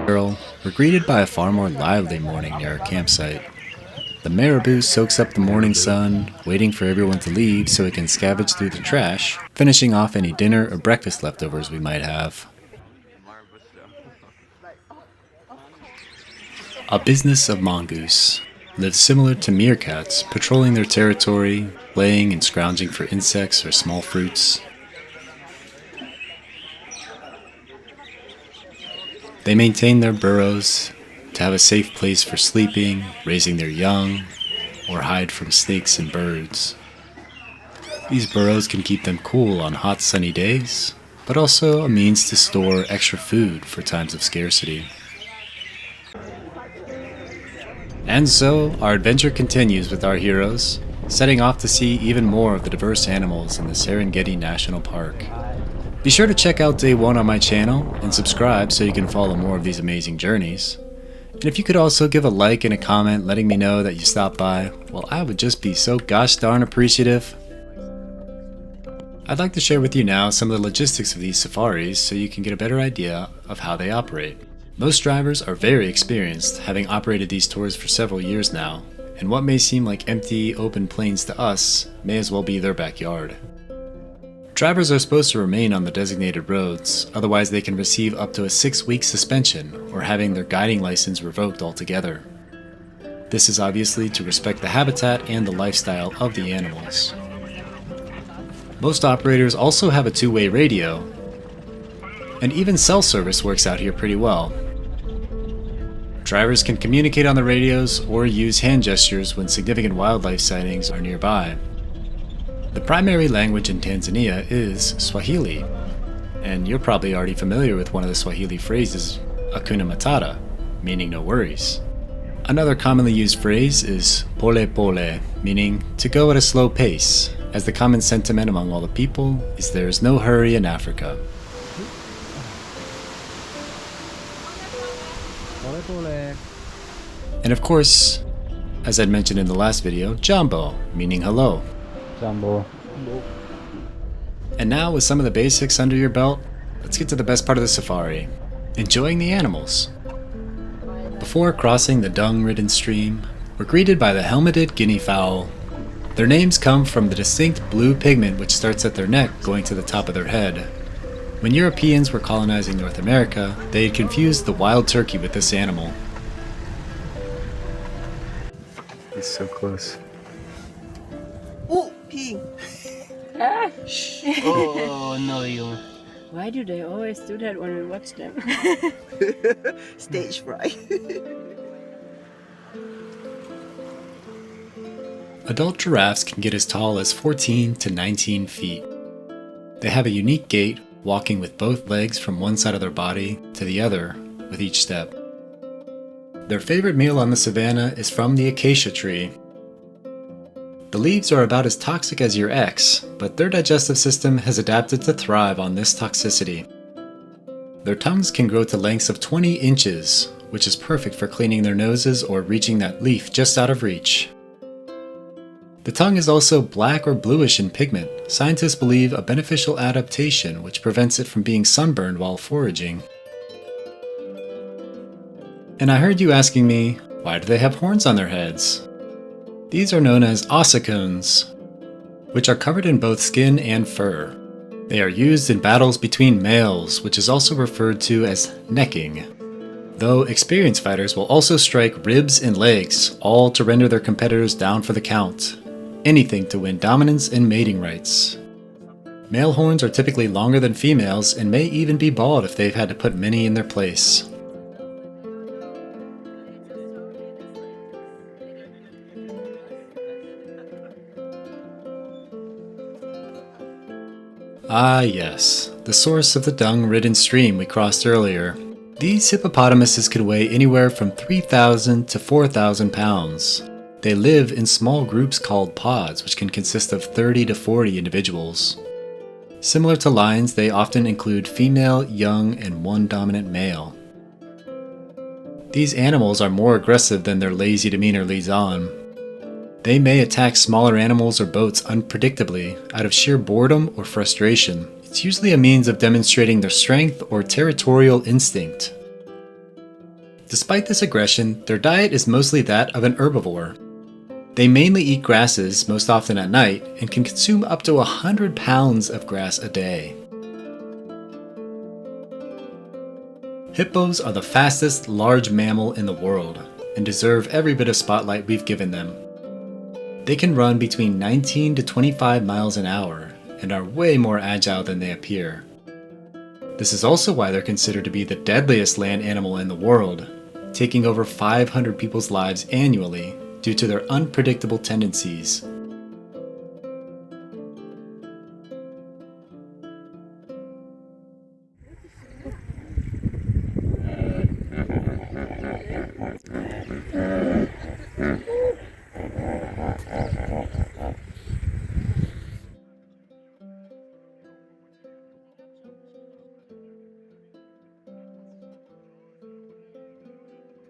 We're greeted by a far more lively morning near our campsite. The marabou soaks up the morning sun, waiting for everyone to leave so it can scavenge through the trash, finishing off any dinner or breakfast leftovers we might have. A business of mongoose lives similar to meerkats, patrolling their territory, laying and scrounging for insects or small fruits. They maintain their burrows to have a safe place for sleeping, raising their young, or hide from snakes and birds. These burrows can keep them cool on hot sunny days, but also a means to store extra food for times of scarcity. And so, our adventure continues with our heroes, setting off to see even more of the diverse animals in the Serengeti National Park. Be sure to check out Day 1 on my channel and subscribe so you can follow more of these amazing journeys. And if you could also give a like and a comment letting me know that you stopped by, well, I would just be so gosh darn appreciative. I'd like to share with you now some of the logistics of these safaris so you can get a better idea of how they operate. Most drivers are very experienced, having operated these tours for several years now, and what may seem like empty, open plains to us may as well be their backyard. Drivers are supposed to remain on the designated roads, otherwise they can receive up to a 6-week suspension or having their guiding license revoked altogether. This is obviously to respect the habitat and the lifestyle of the animals. Most operators also have a 2-way radio, and even cell service works out here pretty well. Drivers can communicate on the radios or use hand gestures when significant wildlife sightings are nearby. The primary language in Tanzania is Swahili, and you're probably already familiar with one of the Swahili phrases, Hakuna Matata, meaning no worries. Another commonly used phrase is pole pole, meaning to go at a slow pace, as the common sentiment among all the people is there is no hurry in Africa. And of course, as I'd mentioned in the last video, Jambo, meaning hello. Jambo. And now with some of the basics under your belt, let's get to the best part of the safari, enjoying the animals. Before crossing the dung-ridden stream, we're greeted by the helmeted guinea fowl. Their names come from the distinct blue pigment which starts at their neck going to the top of their head. When Europeans were colonizing North America, they had confused the wild turkey with this animal. He's so close. Oh, pee. Ah. Oh no, you. Why do they always do that when we watch them? Stage fright. Adult giraffes can get as tall as 14 to 19 feet. They have a unique gait, walking with both legs from one side of their body to the other with each step. Their favorite meal on the savannah is from the acacia tree. The leaves are about as toxic as your ex, but their digestive system has adapted to thrive on this toxicity. Their tongues can grow to lengths of 20 inches, which is perfect for cleaning their noses or reaching that leaf just out of reach. The tongue is also black or bluish in pigment, scientists believe a beneficial adaptation which prevents it from being sunburned while foraging. And I heard you asking me, why do they have horns on their heads? These are known as ossicones, which are covered in both skin and fur. They are used in battles between males, which is also referred to as necking. Though experienced fighters will also strike ribs and legs, all to render their competitors down for the count. Anything to win dominance and mating rights. Male horns are typically longer than females and may even be bald if they've had to put many in their place. Ah yes, the source of the dung-ridden stream we crossed earlier. These hippopotamuses could weigh anywhere from 3,000 to 4,000 pounds. They live in small groups called pods, which can consist of 30 to 40 individuals. Similar to lions, they often include female, young, and one dominant male. These animals are more aggressive than their lazy demeanor leads on. They may attack smaller animals or boats unpredictably out of sheer boredom or frustration. It's usually a means of demonstrating their strength or territorial instinct. Despite this aggression, their diet is mostly that of an herbivore. They mainly eat grasses, most often at night, and can consume up to 100 pounds of grass a day. Hippos are the fastest large mammal in the world and deserve every bit of spotlight we've given them. They can run between 19 to 25 miles an hour and are way more agile than they appear. This is also why they're considered to be the deadliest land animal in the world, taking over 500 people's lives annually due to their unpredictable tendencies.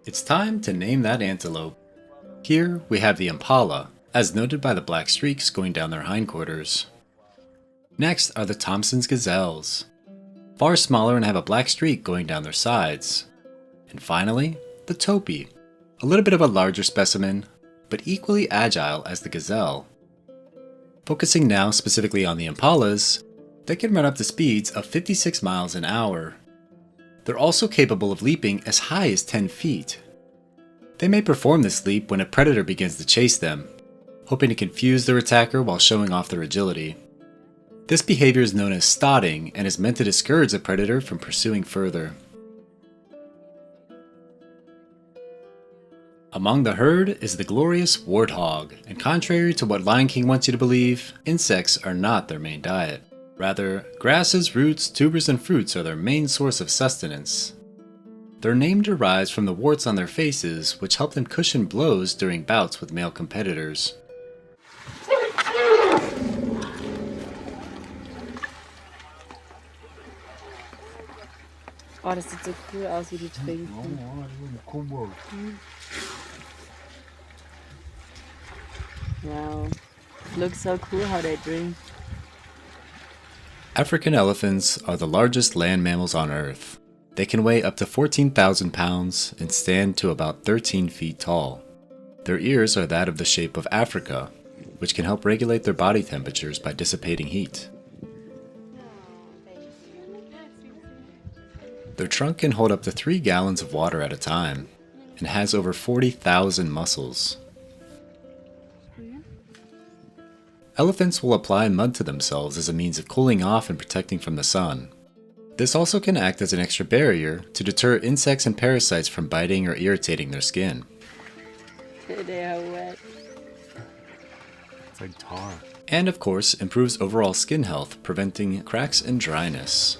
It's time to name that antelope. Here we have the impala, as noted by the black streaks going down their hindquarters. Next are the Thompson's gazelles, far smaller and have a black streak going down their sides. And finally, the topee, a little bit of a larger specimen, but equally agile as the gazelle. Focusing now specifically on the impalas, they can run up to speeds of 56 miles an hour. They're also capable of leaping as high as 10 feet. They may perform this leap when a predator begins to chase them, hoping to confuse their attacker while showing off their agility. This behavior is known as stotting and is meant to discourage the predator from pursuing further. Among the herd is the glorious warthog, and contrary to what Lion King wants you to believe, insects are not their main diet. Rather, grasses, roots, tubers, and fruits are their main source of sustenance. Their name derives from the warts on their faces, which help them cushion blows during bouts with male competitors. Oh, das sieht so cool aus, wie die trinken. Wow. It looks so cool how they drink. African elephants are the largest land mammals on Earth. They can weigh up to 14,000 pounds and stand to about 13 feet tall. Their ears are that of the shape of Africa, which can help regulate their body temperatures by dissipating heat. Their trunk can hold up to 3 gallons of water at a time and has over 40,000 muscles. Elephants will apply mud to themselves as a means of cooling off and protecting from the sun. This also can act as an extra barrier to deter insects and parasites from biting or irritating their skin. They are wet. It's like tar. And of course, improves overall skin health, preventing cracks and dryness.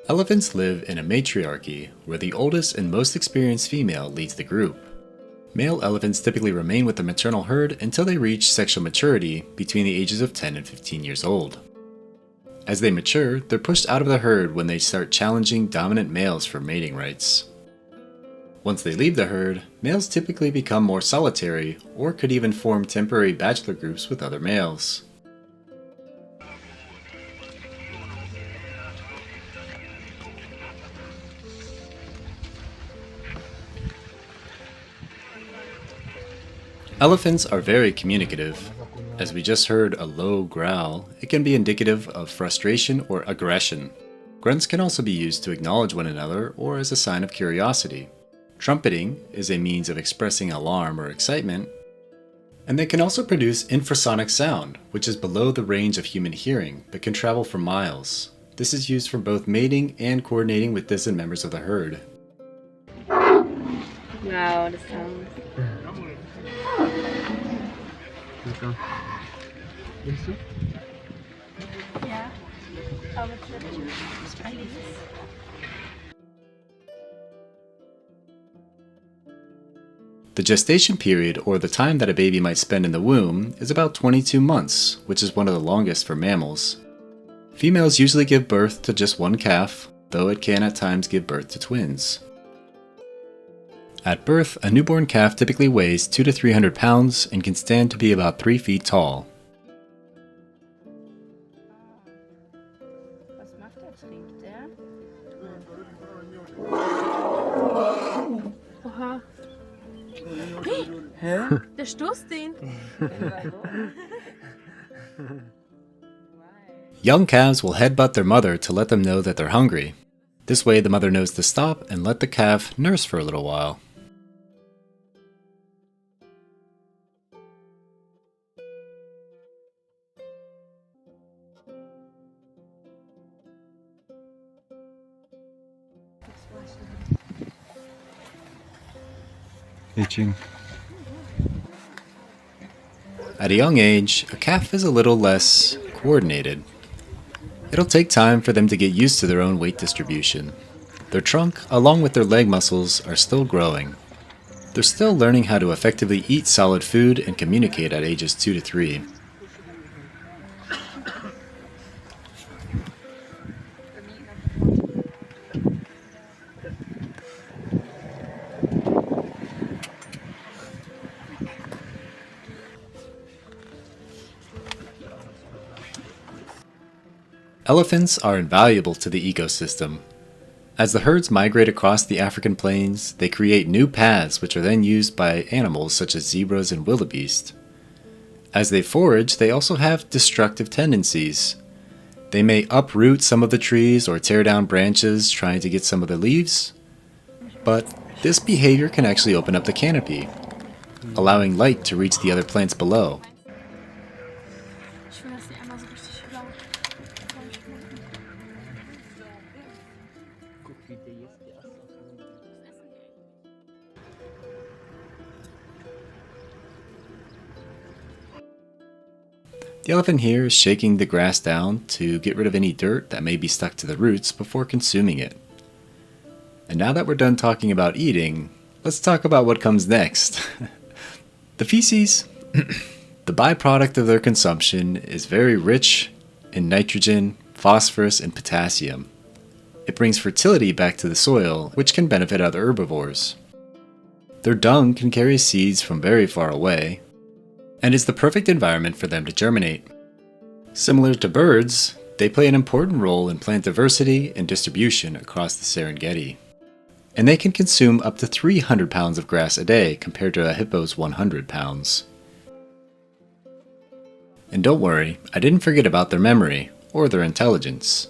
Elephants live in a matriarchy, where the oldest and most experienced female leads the group. Male elephants typically remain with the maternal herd until they reach sexual maturity between the ages of 10 and 15 years old. As they mature, they're pushed out of the herd when they start challenging dominant males for mating rights. Once they leave the herd, males typically become more solitary or could even form temporary bachelor groups with other males. Elephants are very communicative. As we just heard a low growl, it can be indicative of frustration or aggression. Grunts can also be used to acknowledge one another or as a sign of curiosity. Trumpeting is a means of expressing alarm or excitement. And they can also produce infrasonic sound, which is below the range of human hearing but can travel for miles. This is used for both mating and coordinating with distant members of the herd. Wow, the sound. Ja, aber Spanish. The gestation period, or the time that a baby might spend in the womb, is about 22 months, which is one of the longest for mammals. Females usually give birth to just one calf, though it can at times give birth to twins. At birth, a newborn calf typically weighs 200 to 300 pounds and can stand to be about 3 feet tall. Was macht er? Trinkt er? Oha. Hä? Der stoßt ihn. Young calves will headbutt their mother to let them know that they're hungry. This way the mother knows to stop and let the calf nurse for a little while. Itching. At a young age, a calf is a little less coordinated. It'll take time for them to get used to their own weight distribution. Their trunk, along with their leg muscles, are still growing. They're still learning how to effectively eat solid food and communicate at ages 2 to 3. Elephants are invaluable to the ecosystem. As the herds migrate across the African plains, they create new paths which are then used by animals such as zebras and wildebeest. As they forage, they also have destructive tendencies. They may uproot some of the trees or tear down branches trying to get some of the leaves, but this behavior can actually open up the canopy, allowing light to reach the other plants below. Ich will das nicht einmal so richtig laut vollschmecken. The elephant here is shaking the grass down to get rid of any dirt that may be stuck to the roots before consuming it. And now that we're done talking about eating, let's talk about what comes next. The feces, the byproduct of their consumption, is very rich in nitrogen, phosphorus, and potassium. It brings fertility back to the soil, which can benefit other herbivores. Their dung can carry seeds from very far away, and is the perfect environment for them to germinate. Similar to birds, they play an important role in plant diversity and distribution across the Serengeti. And they can consume up to 300 pounds of grass a day compared to a hippo's 100 pounds. And don't worry, I didn't forget about their memory, or their intelligence.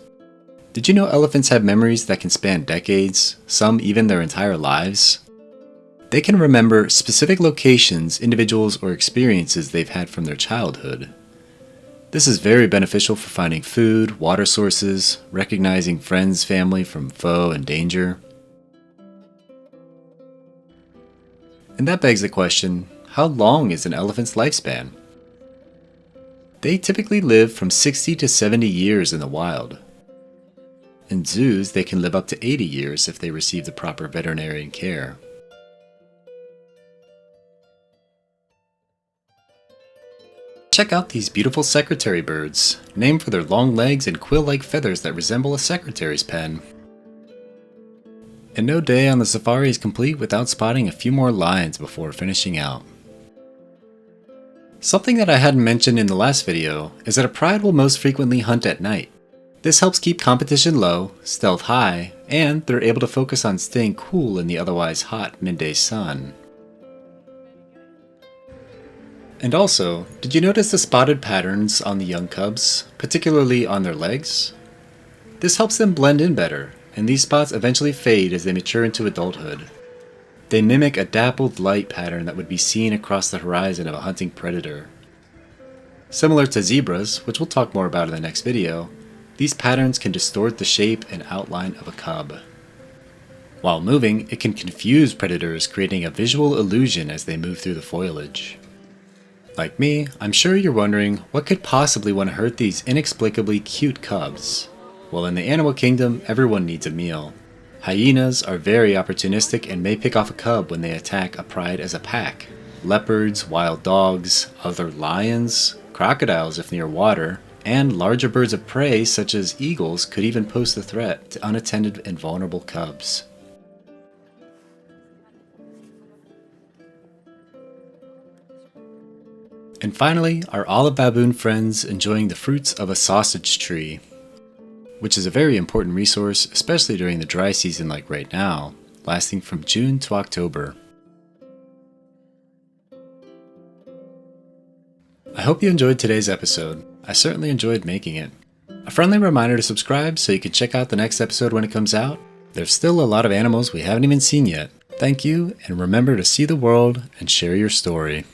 Did you know elephants have memories that can span decades, some even their entire lives? They can remember specific locations, individuals, or experiences they've had from their childhood. This is very beneficial for finding food, water sources, recognizing friends, family from foe and danger. And that begs the question, how long is an elephant's lifespan? They typically live from 60 to 70 years in the wild. In zoos, they can live up to 80 years if they receive the proper veterinarian care. Check out these beautiful secretary birds, named for their long legs and quill-like feathers that resemble a secretary's pen. And no day on the safari is complete without spotting a few more lions before finishing out. Something that I hadn't mentioned in the last video is that a pride will most frequently hunt at night. This helps keep competition low, stealth high, and they're able to focus on staying cool in the otherwise hot midday sun. And also, did you notice the spotted patterns on the young cubs, particularly on their legs? This helps them blend in better, and these spots eventually fade as they mature into adulthood. They mimic a dappled light pattern that would be seen across the horizon of a hunting predator. Similar to zebras, which we'll talk more about in the next video, these patterns can distort the shape and outline of a cub. While moving, it can confuse predators, creating a visual illusion as they move through the foliage. Like me, I'm sure you're wondering what could possibly want to hurt these inexplicably cute cubs. Well, in the animal kingdom, everyone needs a meal. Hyenas are very opportunistic and may pick off a cub when they attack a pride as a pack. Leopards, wild dogs, other lions, crocodiles if near water, and larger birds of prey such as eagles could even pose a threat to unattended and vulnerable cubs. And finally, our olive baboon friends enjoying the fruits of a sausage tree, which is a very important resource, especially during the dry season like right now, lasting from June to October. I hope you enjoyed today's episode. I certainly enjoyed making it. A friendly reminder to subscribe so you can check out the next episode when it comes out. There's still a lot of animals we haven't even seen yet. Thank you, and remember to see the world and share your story.